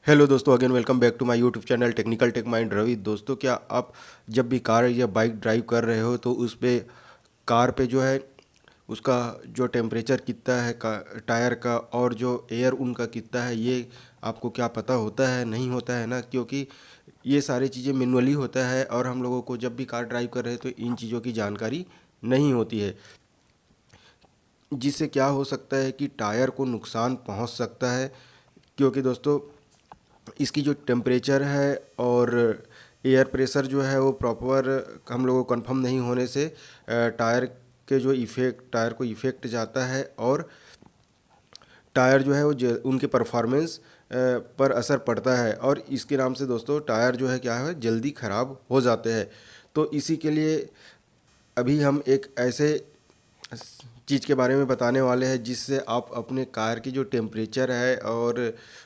Hello दोस्तों, again welcome back to my YouTube channel technical tech mind Ravi. दोस्तों, क्या आप जब भी कार या बाइक ड्राइव कर रहे हो तो उस पे कार पे जो है उसका जो टेम्परेचर कितना है टायर का और जो एयर उनका कितना है, ये आपको क्या पता होता है? नहीं होता है ना, क्योंकि ये सारी चीज़ें मैनुअली होता है और हम लोगों को जब भी कार ड्राइव कर रहे हैं तो इन चीज़ों की जानकारी नहीं होती है, जिससे क्या हो सकता है कि टायर को नुकसान पहुंच सकता है। क्योंकि दोस्तों, इसकी जो टेम्परेचर है और एयर प्रेशर जो है वो प्रॉपर हम लोगों को कंफर्म नहीं होने से टायर के जो इफ़ेक्ट टायर को इफ़ेक्ट जाता है और टायर जो है वो उनके परफॉर्मेंस पर असर पड़ता है और इसके नाम से दोस्तों टायर जो है क्या है जल्दी ख़राब हो जाते हैं। तो इसी के लिए अभी हम एक ऐसे चीज़ के बारे में बताने वाले हैं जिससे आप अपने कार की जो टेम्परेचर है और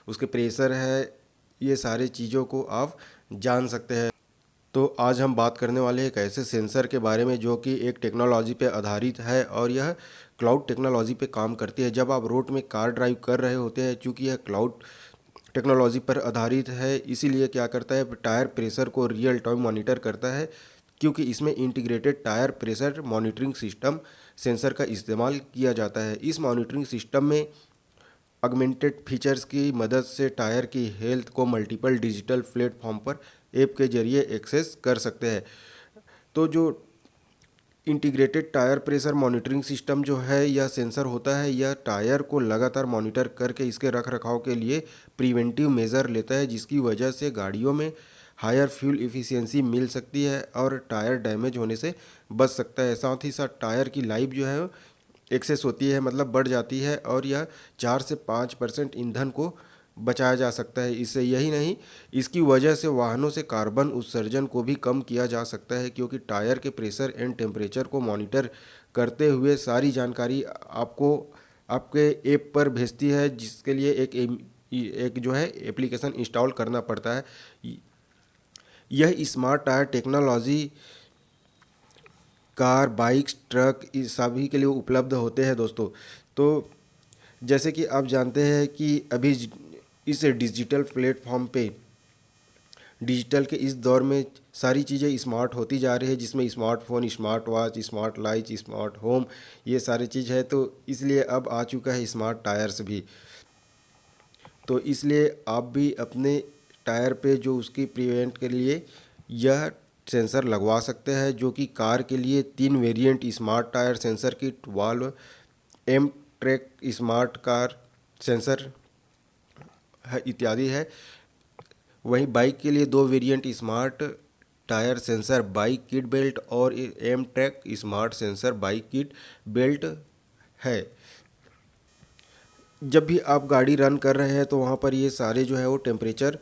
उसके प्रेशर है, ये सारी चीज़ों को आप जान सकते हैं। तो आज हम बात करने वाले हैं एक ऐसे सेंसर के बारे में जो कि एक टेक्नोलॉजी पे आधारित है और यह क्लाउड टेक्नोलॉजी पे काम करती है। जब आप रोड में कार ड्राइव कर रहे होते हैं, चूँकि यह क्लाउड टेक्नोलॉजी पर आधारित है, इसीलिए क्या करता है टायर प्रेशर को रियल टाइम मॉनिटर करता है, क्योंकि इसमें integrated tyre pressure monitoring system sensor का इस्तेमाल किया जाता है। इस मॉनिटरिंग सिस्टम में ऑगमेंटेड फीचर्स की मदद से टायर की हेल्थ को मल्टीपल डिजिटल प्लेटफॉर्म पर ऐप के जरिए एक्सेस कर सकते हैं। तो जो integrated tyre pressure monitoring system जो है यह सेंसर होता है, यह टायर को लगातार मॉनिटर करके इसके रख रखाव के लिए प्रिवेंटिव मेज़र लेता है, जिसकी वजह से गाड़ियों में हायर फ्यूल इफ़िशियंसी मिल सकती है और टायर डैमेज होने से बच सकता है। साथ ही साथ टायर की लाइफ जो है एक्सेस होती है, मतलब बढ़ जाती है और यह 4 से 5% ईंधन को बचाया जा सकता है। इससे यही नहीं, इसकी वजह से वाहनों से कार्बन उत्सर्जन को भी कम किया जा सकता है, क्योंकि टायर के प्रेशर एंड टेम्परेचर को मॉनिटर करते हुए सारी जानकारी आपको आपके ऐप पर भेजती है, जिसके लिए एक जो है एप्लीकेशन इंस्टॉल करना पड़ता है। यह smart tyre technology car, bikes, truck इस सभी के लिए उपलब्ध होते हैं दोस्तों। तो जैसे कि आप जानते हैं कि अभी इस डिजिटल प्लेटफॉर्म पे डिजिटल के इस दौर में सारी चीज़ें स्मार्ट होती जा रही है, जिसमें smartphone, smart watch, smart light, smart home, ये सारी चीज़ है। तो इसलिए अब आ चुका है स्मार्ट टायर्स भी। तो इसलिए आप भी अपने टायर पे जो उसकी प्रिवेंट के लिए यह सेंसर लगवा सकते हैं, जो कि कार के लिए 3 variant smart tyre sensor kit, valve, M track smart car sensor है इत्यादि है। वहीं बाइक के लिए 2 variant smart tyre sensor bike kit belt और M track smart sensor bike kit belt है। जब भी आप गाड़ी रन कर रहे हैं तो वहाँ पर ये सारे जो है वो टेम्परेचर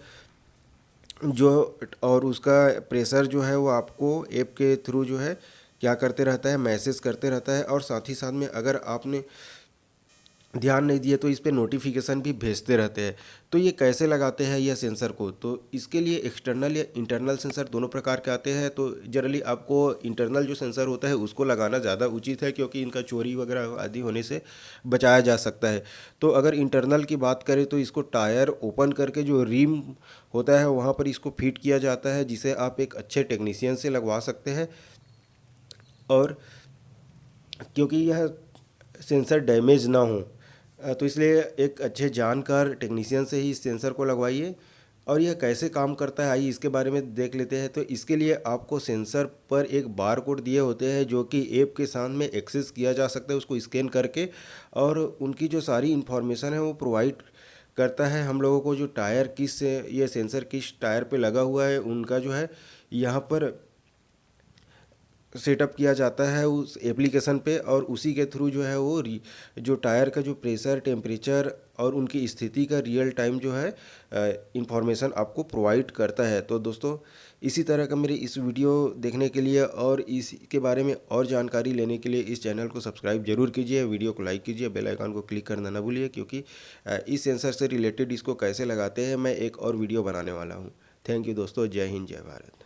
जो और उसका प्रेशर जो है वो आपको ऐप के थ्रू जो है क्या करते रहता है, मैसेज करते रहता है। और साथ ही साथ में अगर आपने ध्यान नहीं दिए तो इस पे नोटिफिकेशन भी भेजते रहते हैं। तो ये कैसे लगाते हैं यह सेंसर को? तो इसके लिए एक्सटर्नल या इंटरनल सेंसर दोनों प्रकार के आते हैं। तो जनरली आपको इंटरनल जो सेंसर होता है उसको लगाना ज़्यादा उचित है, क्योंकि इनका चोरी वगैरह आदि होने से बचाया जा सकता है। तो अगर इंटरनल की बात करें तो इसको टायर ओपन करके जो रिम होता है वहाँ पर इसको फिट किया जाता है, जिसे आप एक अच्छे टेक्नीशियन से लगवा सकते हैं। और क्योंकि यह सेंसर डैमेज ना हो, तो इसलिए एक अच्छे जानकार टेक्नीशियन से ही इस सेंसर को लगवाइए। और यह कैसे काम करता है आइए इसके बारे में देख लेते हैं। तो इसके लिए आपको सेंसर पर एक बार कोड दिए होते हैं, जो कि ऐप के साथ में एक्सेस किया जा सकता है उसको स्कैन करके, और उनकी जो सारी इन्फॉर्मेशन है वो प्रोवाइड करता है हम लोगों को। जो टायर किस ये सेंसर किस टायर पे लगा हुआ है उनका जो है यहाँ पर सेटअप किया जाता है उस एप्लीकेशन पे, और उसी के थ्रू जो है वो जो टायर का जो प्रेशर, टेम्परेचर और उनकी स्थिति का रियल टाइम जो है इंफॉर्मेशन आपको प्रोवाइड करता है। तो दोस्तों, इसी तरह का मेरे इस वीडियो देखने के लिए और इसके बारे में और जानकारी लेने के लिए इस चैनल को सब्सक्राइब जरूर कीजिए, वीडियो को लाइक कीजिए, बेल आइकन को क्लिक करना ना भूलिए, क्योंकि इस सेंसर से रिलेटेड इसको कैसे लगाते हैं मैं एक और वीडियो बनाने वाला हूँ। थैंक यू दोस्तों, जय हिंद, जय भारत।